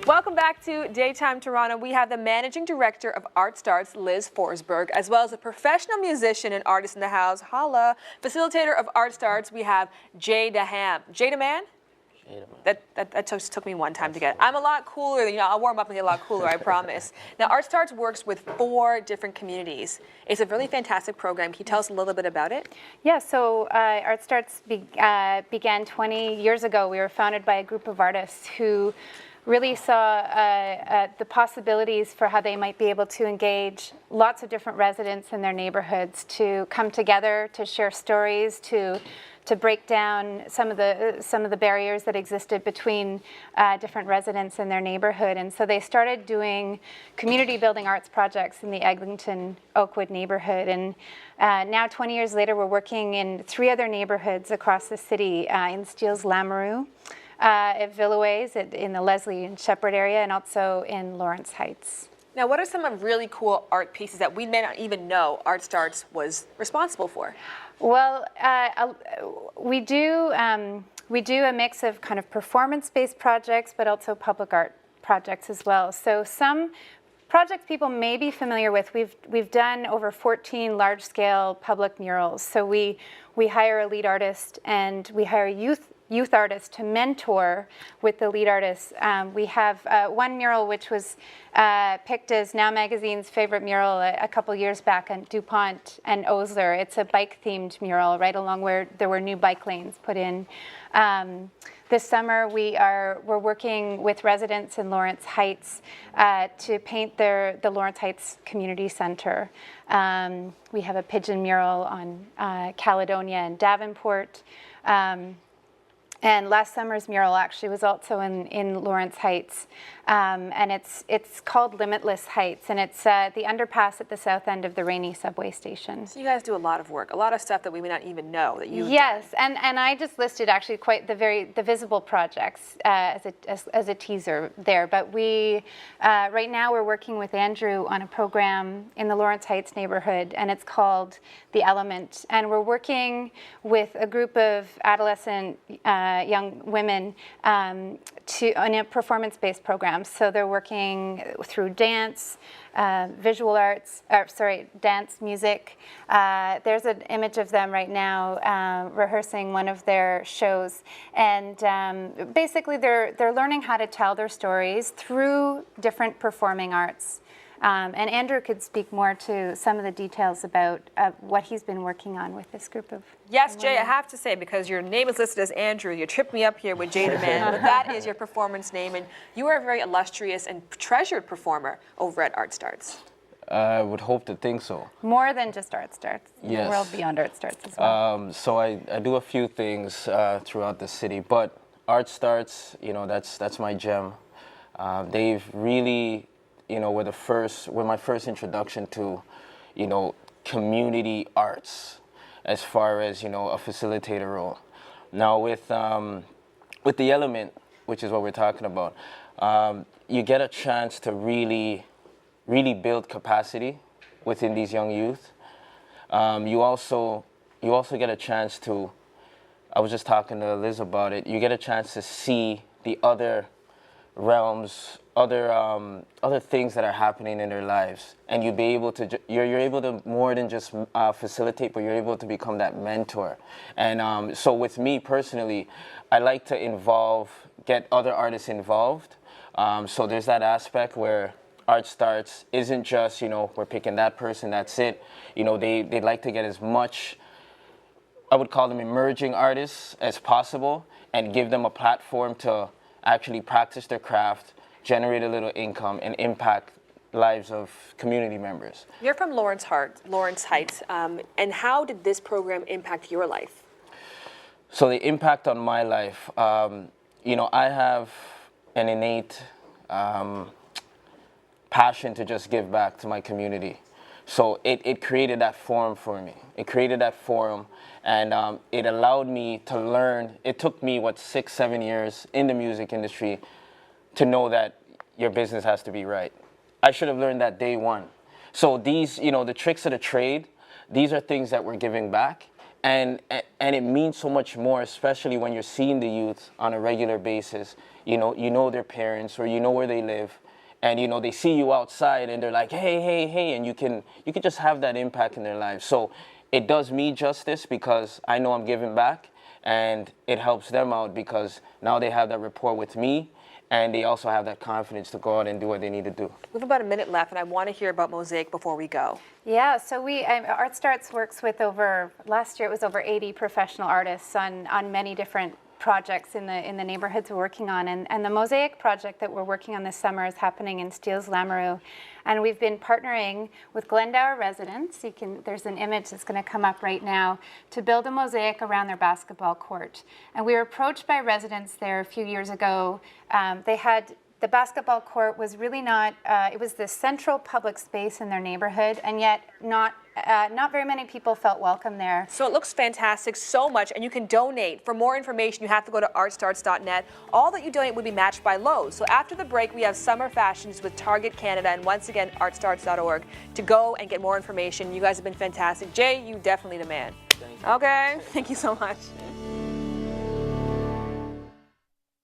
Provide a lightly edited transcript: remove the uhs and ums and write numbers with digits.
Welcome back to Daytime Toronto. We have the Managing Director of Art Starts, Liz Forsberg, as well as a professional musician and artist in the house, holla. Facilitator of Art Starts, we have Jaydahmann. Jaydahmann? That just took me one time to get. I'm a lot cooler. I'll warm up and get a lot cooler, I promise. Now, Art Starts works with 4 different communities. It's a really fantastic program. Can you tell us a little bit about it? Yeah, so Art Starts began 20 years ago. We were founded by a group of artists who really saw the possibilities for how they might be able to engage lots of different residents in their neighborhoods to come together, to share stories, to break down some of the barriers that existed between different residents in their neighborhood. And so they started doing community building arts projects in the Eglinton Oakwood neighborhood. And now 20 years later, we're working in 3 other neighborhoods across the city, in Steeles Lamoureux, at Villeways, in the Leslie and Shepherd area, and also in Lawrence Heights. Now, what are some of really cool art pieces that we may not even know Art Starts was responsible for? Well, we do a mix of kind of performance-based projects, but also public art projects as well. So some projects people may be familiar with, we've done over 14 large-scale public murals. So we hire a lead artist and we hire youth artists to mentor with the lead artists. We have one mural which was picked as Now Magazine's favorite mural a couple years back on DuPont and Osler. It's a bike-themed mural right along where there were new bike lanes put in. This summer we're working with residents in Lawrence Heights to paint the Lawrence Heights Community Center. We have a pigeon mural on Caledonia and Davenport. And last summer's mural actually was also in Lawrence Heights, and it's called Limitless Heights, and it's the underpass at the south end of the Rainy subway station. So you guys do a lot of work, a lot of stuff that we may not even know that you've Yes, done. and I just listed actually quite the visible projects as a teaser there. But we right now we're working with Andrew on a program in the Lawrence Heights neighborhood, and it's called The Element, and we're working with a group of adolescent young women on a performance-based program. So they're working through dance, visual arts, dance, music. There's an image of them right now rehearsing one of their shows. And basically they're learning how to tell their stories through different performing arts. And Andrew could speak more to some of the details about what he's been working on with this group of Yes, women. Jay, I have to say, because your name is listed as Andrew, you tripped me up here with Jaydahmann, but that is your performance name, and you are a very illustrious and treasured performer over at Art Starts. I would hope to think so. More than just Art Starts, Yes. the world beyond Art Starts as well. So I do a few things throughout the city, but Art Starts, that's my gem. They've really, were my first introduction to, community arts, as far as, a facilitator role. Now with The Element, which is what we're talking about, you get a chance to really build capacity within these young youth. You also get a chance to, I was just talking to Liz about it, you get a chance to see the other realms, other things that are happening in their lives, and you're able to more than just facilitate, but you're able to become that mentor. And so with me personally, I like to get other artists involved. So there's that aspect where Art Starts isn't just, we're picking that person, that's it. They'd like to get as much, I would call them emerging artists, as possible, and give them a platform to actually practice their craft, generate a little income, and impact lives of community members. You're from Lawrence Heights, and how did this program impact your life? So the impact on my life, I have an innate passion to just give back to my community. So it created that forum for me. It created that forum, and it allowed me to learn. It took me, 6-7 years in the music industry to know that your business has to be right. I should have learned that day one. So these, the tricks of the trade, these are things that we're giving back, and it means so much more, especially when you're seeing the youth on a regular basis. You know their parents, or you know where they live, and they see you outside and they're like, hey, hey, hey, and you can just have that impact in their lives. So it does me justice because I know I'm giving back, and it helps them out because now they have that rapport with me, and they also have that confidence to go out and do what they need to do. We have about a minute left, and I want to hear about Mosaic before we go. Yeah, so Art Starts works with last year it was over 80 professional artists on many different projects in the neighborhoods we're working on. And the Mosaic project that we're working on this summer is happening in Steeles Lamoureux. And we've been partnering with Glendower residents. There's an image that's going to come up right now, to build a mosaic around their basketball court. And we were approached by residents there a few years ago. The basketball court was really not, it was the central public space in their neighborhood, and yet not very many people felt welcome there. So it looks fantastic so much, and you can donate. For more information, you have to go to artstarts.net. All that you donate would be matched by Lowe's. So after the break, we have summer fashions with Target Canada, and once again, artstarts.org to go and get more information. You guys have been fantastic. Jay, you definitely the man. Thank you. Okay, thank you so much.